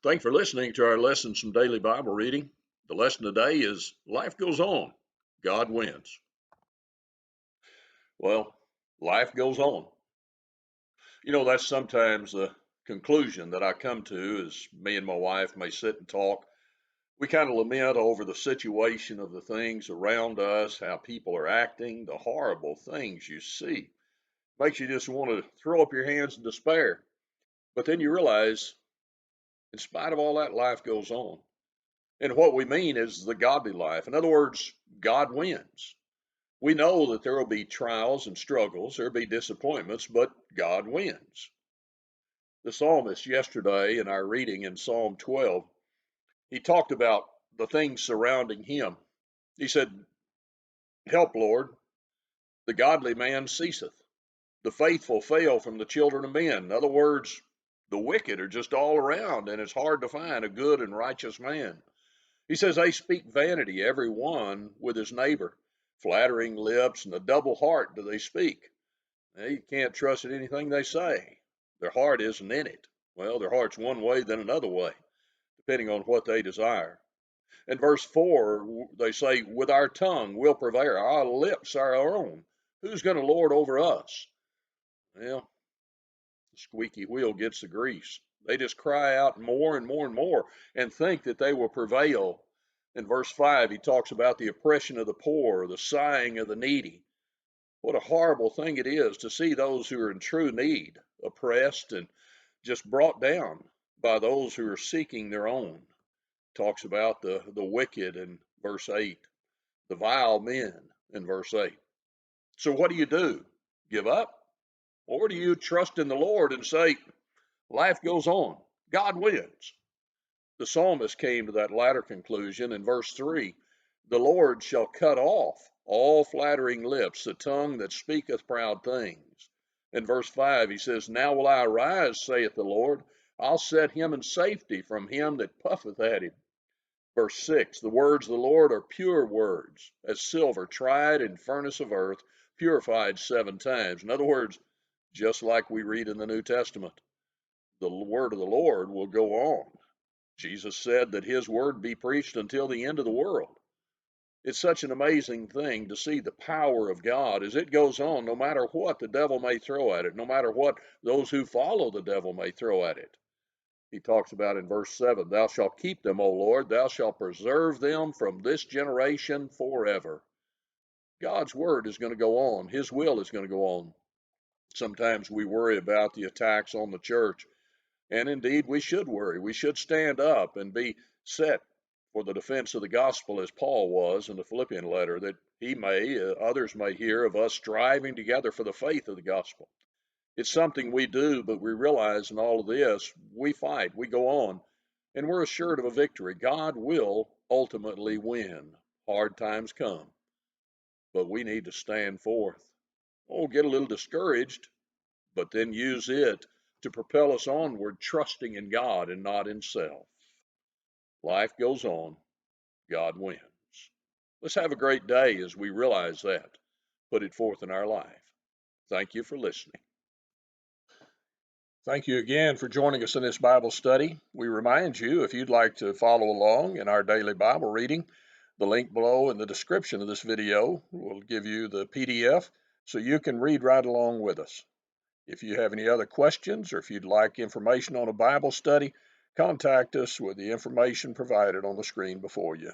Thanks for listening to our lessons from Daily Bible Reading. The lesson today is Life Goes On, God Wins. Well, life goes on. That's sometimes the conclusion that I come to as me and my wife may sit and talk. We kind of lament over the situation of the things around us, how people are acting, the horrible things you see. Makes you just want to throw up your hands in despair. But then you realize, in spite of all that, life goes on. And what we mean is the godly life. In other words, God wins. We know that there will be trials and struggles, there will be disappointments, but God wins. The psalmist yesterday in our reading in Psalm 12, he talked about the things surrounding him. He said, "Help, Lord, the godly man ceaseth. The faithful fail from the children of men." In other words, the wicked are just all around, and it's hard to find a good and righteous man. He says they speak vanity, every one with his neighbor, flattering lips and a double heart do they speak. Now, you can't trust in anything they say. Their heart isn't in it. Well, their heart's one way, then another way, depending on what they desire. In verse 4, they say, "With our tongue we'll prevail. Our lips are our own. Who's going to lord over us?" Well, the squeaky wheel gets the grease. They just cry out more and more and more and think that they will prevail. In verse 5, he talks about the oppression of the poor, the sighing of the needy. What a horrible thing it is to see those who are in true need oppressed and just brought down by those who are seeking their own. Talks about the wicked in verse 8, the vile men in verse 8. So what do? Give up? Or do you trust in the Lord and say, life goes on, God wins? The psalmist came to that latter conclusion in verse 3. The Lord shall cut off all flattering lips, the tongue that speaketh proud things. In verse 5, he says, Now will I arise, saith the Lord. I'll set him in safety from him that puffeth at him. Verse 6, the words of the Lord are pure words, as silver tried in furnace of earth, purified 7 times. In other words, just like we read in the New Testament, the word of the Lord will go on. Jesus said that his word be preached until the end of the world. It's such an amazing thing to see the power of God as it goes on, no matter what the devil may throw at it, no matter what those who follow the devil may throw at it. He talks about in verse 7, Thou shalt keep them, O Lord, thou shalt preserve them from this generation forever. God's word is going to go on. His will is going to go on. Sometimes we worry about the attacks on the church. And indeed, we should worry. We should stand up and be set for the defense of the gospel, as Paul was in the Philippian letter, that others may hear of us striving together for the faith of the gospel. It's something we do, but we realize in all of this, we fight, we go on, and we're assured of a victory. God will ultimately win. Hard times come, but we need to stand forth. Get a little discouraged, but then use it to propel us onward, trusting in God and not in self. Life goes on. God wins. Let's have a great day as we realize that. Put it forth in our life. Thank you for listening. Thank you again for joining us in this Bible study. We remind you, if you'd like to follow along in our daily Bible reading, the link below in the description of this video will give you the PDF so you can read right along with us. If you have any other questions or if you'd like information on a Bible study, contact us with the information provided on the screen before you.